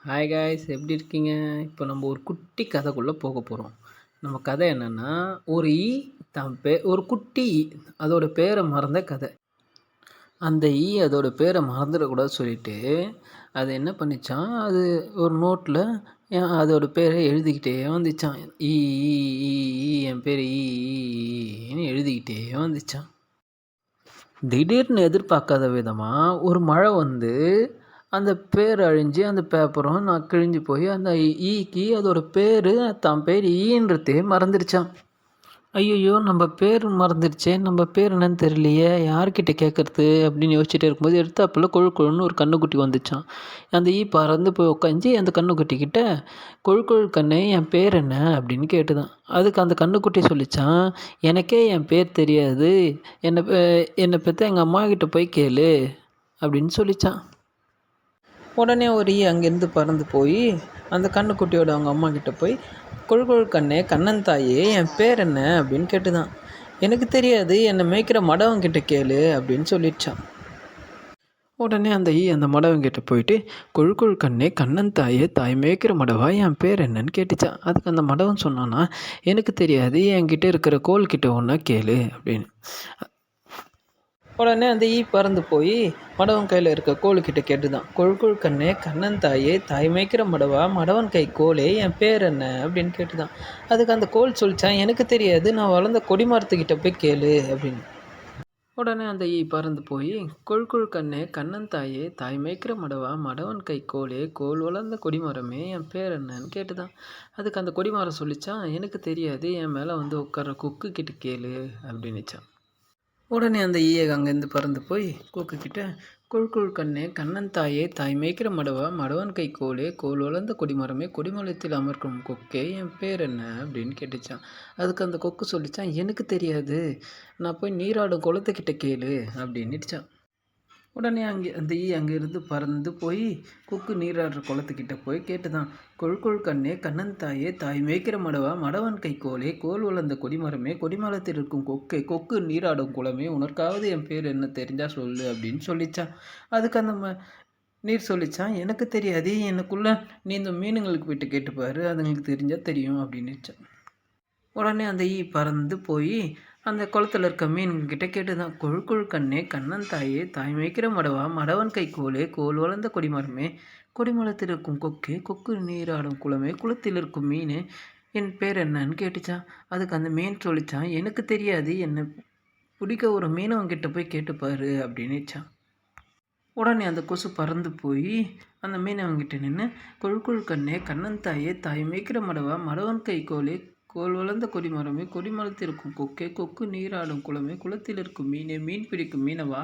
Hi guys, எப்படி இருக்கீங்க? இப்போ நம்ம ஒரு குட்டி கதைக்குள்ளே போக போகிறோம். நம்ம கதை என்னென்னா, ஒரு ஒரு குட்டி அதோட பேரை மறந்த கதை. அந்த அதோட பேரை மறந்துடக்கூடாது சொல்லிட்டு அது என்ன பண்ணிச்சான், அது ஒரு நோட்டில் அதோட பேரை எழுதிக்கிட்டே வந்துச்சான். ஈ ஈ ஈ ஈ என் பேர் ஈன்னு எழுதிக்கிட்டே வந்துச்சான். திடீர்னு எதிர்பார்க்காத விதமாக ஒரு மழை வந்து அந்த பேர் அழிஞ்சு அந்த பேப்பரும் நான் கிழிஞ்சு போய் அந்த ஈக்கு அதோட பேர் தான் பேர் ஈன்றதே மறந்துடுச்சான். ஐயோ, நம்ம பேர் மறந்துடுச்சே, நம்ம பேர் என்னன்னு தெரியலையே, யார்கிட்ட கேட்குறது அப்படின்னு யோசிச்சுட்டே இருக்கும்போது எடுத்தாப்புல கொழுன்னு ஒரு கண்ணுக்குட்டி வந்துச்சான். அந்த பறந்து போய் உட்காந்து அந்த கண்ணுக்குட்டிக்கிட்ட கொழு கண்ணே என் பேர் என்ன அப்படின்னு கேட்டுதான். அதுக்கு அந்த கண்ணுக்குட்டி சொல்லிச்சான், எனக்கே என் பேர் தெரியாது, என்னை பற்றி எங்கள் அம்மா கிட்ட போய் கேளு அப்படின்னு சொல்லிச்சான். உடனே ஒரு அங்கேருந்து பறந்து போய் அந்த கண்ணுக்குட்டியோட அவங்க அம்மா கிட்ட போய் கொழு கண்ணே கண்ணன் தாயே என் பேர் என்ன அப்படின்னு கேட்டுதான். எனக்கு தெரியாது, என்னை மேய்க்கிற மடவங்கிட்ட கேளு அப்படின்னு சொல்லிடுச்சான். உடனே அந்த மடவங்கிட்ட போயிட்டு கொழு கண்ணே கண்ணன் தாயே தாய் மேய்க்கிற மடவா என் பேர் என்னன்னு கேட்டுச்சான். அதுக்கு அந்த மடவன் சொன்னான்னா, எனக்கு தெரியாது, என்கிட்ட இருக்கிற கோல்கிட்ட ஒன்றா கேளு அப்படின்னு. உடனே அந்த பறந்து போய் மடவன் கையில் இருக்க கோலுக்கிட்ட கேட்டுதான், கொழு கண்ணே கண்ணன் தாயே தாய் மேய்க்கிற மடவா மடவன் கை கோலே என் பேர் என்ன அப்படின்னு கேட்டுதான். அதுக்கு அந்த கோல் சொல்லிச்சான், எனக்கு தெரியாது, நான் வளர்ந்த கொடிமரத்துக்கிட்ட போய் கேளு அப்படின்னு. உடனே அந்த பறந்து போய் கொழு கண்ணே கண்ணன் தாயே தாய் மேய்க்கிற மடவா மடவன் கை கோலே கோல் வளர்ந்த கொடிமரமே என் பேர் என்னன்னு கேட்டுதான். அதுக்கு அந்த கொடிமரம் சொல்லிச்சான், எனக்கு தெரியாது, என் மேலே வந்து உட்கார கொக்கு கிட்ட கேளு அப்படின்னுச்சான். உடனே அந்த அங்கேருந்து பறந்து போய் கொக்குக்கிட்ட கொழு கண்ணே கண்ணன் தாயே தாய் மேய்க்கிற மடவா மடவன் கை கோலே கோல் வளர்ந்த கொடிமரமே கொடிமரத்தில் அமர்க்கும் கொக்கே என் பேர் என்ன அப்படின்னு கேட்டுச்சான். அதுக்கு அந்த கொக்கு சொல்லிச்சான், எனக்கு தெரியாது, நான் போய் நீராடும் குளத்துக்கிட்ட கேளு அப்படின்னுச்சான். உடனே அங்கேருந்து பறந்து போய் கொக்கு நீராடுற குளத்துக்கிட்ட போய் கேட்டுதான், கொழு கண்ணே கண்ணன் தாயே தாய் மேய்க்கிற மடவா மடவன் கை கோலே கோல் வளர்ந்த கொடிமரமே கொடிமரத்தில் இருக்கும் கொக்கு நீராடும் குளமே உனக்காவது என் பேர் என்ன தெரிஞ்சா சொல்லு அப்படின்னு சொல்லிச்சான். அதுக்கு அந்த நீர் சொல்லிச்சான், எனக்கு தெரியாது, எனக்குள்ள நீ இந்த மீனுங்களுக்கு போயிட்டு கேட்டுப்பாரு, அதுங்களுக்கு தெரிஞ்சால் தெரியும் அப்படின்னுச்சான். உடனே அந்த பறந்து போய் அந்த குளத்துல இருக்க மீன்கிட்ட கேட்டுதான், கொழு கண்ணே கண்ணன் தாயே தாய் மேய்க்கிற மடவா மடவன் கை கோலே கோல் வளர்ந்த கொடிமரமே கொடிமரத்தில் இருக்கும் கொக்கே கொக்கு நீராடும் குளமே குளத்தில் இருக்கும் மீனே என் பேர் என்னன்னு கேட்டுச்சான். அதுக்கு அந்த மீன் சொல்லிச்சான், எனக்கு தெரியாது, என்னை பிடிக்க ஒரு மீனவங்கிட்ட போய் கேட்டுப்பாரு அப்படின்னுச்சான். உடனே அந்த கொசு பறந்து போய் அந்த மீனவங்கிட்ட நின்று கொழு கண்ணே கண்ணன் தாயே தாய் மேய்க்கிற மடவா மடவன் கை கோலே கோல் வளர்ந்த கொடிமரமே கொடிமரத்தில் இருக்கும் கொக்கே கொக்கு நீராடும் குளமே குளத்தில் இருக்கும் மீனே மீன் பிடிக்கும் மீனவா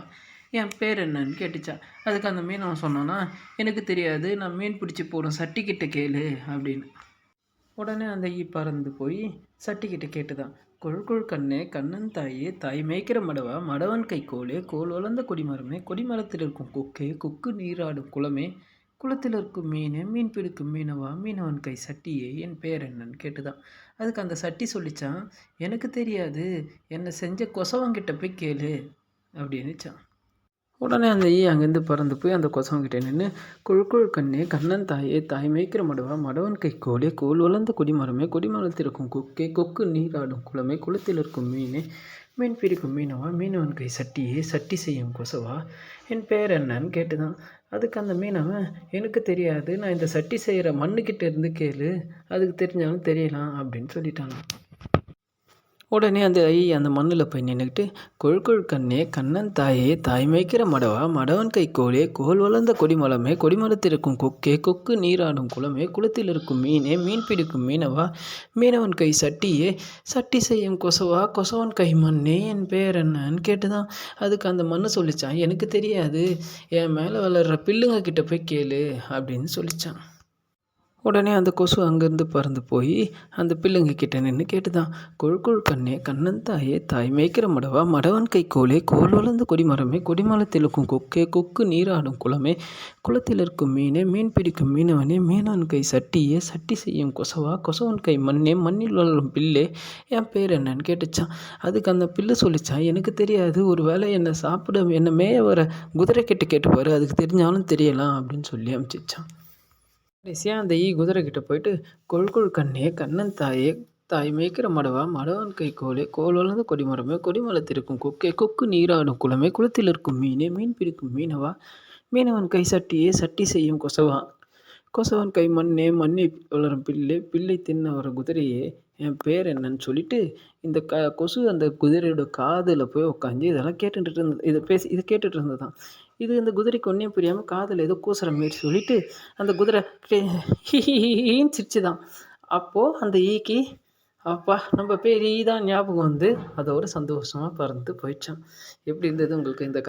என் பேர் என்னன்னு கேட்டுச்சா. அதுக்கு அந்த மீனவன் சொன்னான்னா, எனக்கு தெரியாது, நான் மீன் பிடிச்சி போடும் சட்டிக்கிட்ட கேளு அப்படின்னு. உடனே அந்த பறந்து போய் சட்டிக்கிட்ட கேட்டுதான், கொழு கண்ணே கண்ணன் தாயே தாய் மேய்க்கிற மடவா மடவன் கை கோலே கோல் வளர்ந்த கொடிமரமே கொடிமரத்தில் இருக்கும் கொக்கே கொக்கு நீராடும் குளமே குளத்தில் இருக்கும் மீனே மீன் பிடிக்கும் மீனவா மீனவன் கை சட்டியே என் பேர் என்னன்னு கேட்டுதான். அதுக்கு அந்த சட்டி சொல்லிச்சான், எனக்கு தெரியாது, என்னை செஞ்ச கொசவங்கிட்ட போய் கேளு அப்படின்னுச்சான். உடனே அந்த அங்கேருந்து பறந்து போய் அந்த கொசவங்கிட்ட நின்று கொழு கண்ணே கண்ணன் தாயே தாய் மேய்க்கிற மடவா மடவன் கை கோலே கோல் வளர்ந்த கொடிமரமே கொடிமரத்தில் இருக்கும் கொக்கே கொக்கு நீராடும் குளமே குளத்தில் இருக்கும் மீனே மீன் பிடிக்கும் மீனவா மீனவன் கை சட்டியே சட்டி செய்யும் கொசவா என் பேர் என்னன்னு கேட்டுதான். அதுக்கு அந்த மீனவன், எனக்கு தெரியாது, நான் இந்த சட்டி செய்கிற மண்ணுக்கிட்ட இருந்து கேளு, அதுக்கு தெரிஞ்சாலும் தெரியலாம் அப்படின்னு சொல்லிட்டாங்க. உடனே அந்த மண்ணில் போய் நின்றுக்கிட்டு கொழு கண்ணே கண்ணன் தாயே தாய் மேய்க்கிற மடவா மடவன் கை கோலே கோல் வளர்ந்த கொடிமரமே கொடிமரத்தில் இருக்கும் கொக்கே கொக்கு நீராடும் குளமே குளத்தில் இருக்கும் மீனே மீன் பிடிக்கும் மீனவா மீனவன் கை சட்டியே சட்டி செய்யும் கொசவா கொசவன் கை மண்ணே என் பேர் என்னன்னு கேட்டுதான். அதுக்கு அந்த மண்ணு சொல்லிச்சான், எனக்கு தெரியாது, என் மேலே வளர்கிற பில்லுங்க கிட்ட போய் கேளு அப்படின்னு சொல்லிச்சான். உடனே அந்த கொசு அங்கேருந்து பறந்து போய் அந்த பிள்ளைங்க கிட்ட நின்று கேட்டுதான், கொழு கண்ணே கண்ணன் தாயே தாய் மேய்க்கிற மடவா மடவன் கை கோலே கோல் வளர்ந்த கொடிமரமே கொடிமரத்தில் இருக்கும் கொக்கே கொக்கு நீராடும் குளமே குளத்தில் இருக்கும் மீனே மீன் பிடிக்கும் மீனவனே மீனவன் கை சட்டியே சட்டி செய்யும் கொசவா கொசவன் கை மண்ணே மண்ணில் வளரும் பிள்ளை என் பேர் என்னன்னு கேட்டுச்சான். அதுக்கு அந்த பிள்ளை சொல்லிச்சான், எனக்கு தெரியாது, ஒரு வேளை என்னை சாப்பிட என்னை மேய வர குதிரை கிட்ட கேட்டுப்பாரு, அதுக்கு தெரிஞ்சாலும் தெரியலாம் அப்படின்னு சொல்லி அனுப்பிச்சிச்சான். கடைசியா அந்த குதிரைகிட்ட போயிட்டு, "கொழ் கொழ் கண்ணே கண்ணன் தாயே, தாய் மேய்க்கிற மடவா, மடவான் கைக்கோலே, கோல் வளர்ந்த கொடிமரமே, கொடி மரத்திருக்கும் கொக்கே, கொக்கு நீராடும் குளமே, குளத்தில் இருக்கும் மீனே, மீன் பிடிக்கும் மீனவா, மீனவன் கை சட்டியே, சட்டி செய்யும் கொசவா, கொசவன் கை மண்ணே, மண்ணை வளரும் பிள்ளை, பிள்ளை தின்ன வர குதிரையே, என் பேர் என்னன்னு சொல்லிட்டு, இந்த கொசு அந்த குதிரையோட காதுல போய் உட்காந்து இதெல்லாம் கேட்டுட்டு இருந்தது. இத கேட்டுட்டு இருந்ததாம். இது இந்த குதிரைக்கு ஒண்ணும் புரியாம காதுல ஏதோ கூசுற மாரி சொல்லிட்டு, அந்த குதிரை ஹி ஹி ஹி ஹின்னு சிரிச்சுதாம். அப்போ அந்த ஈக்கு, அப்பா! நம்ம பேர் ஈ தான் ஞாபகம் வந்து, அதோட சந்தோஷமா பறந்து போயிடுச்சாம். எப்படி இருந்தது உங்களுக்கு இந்த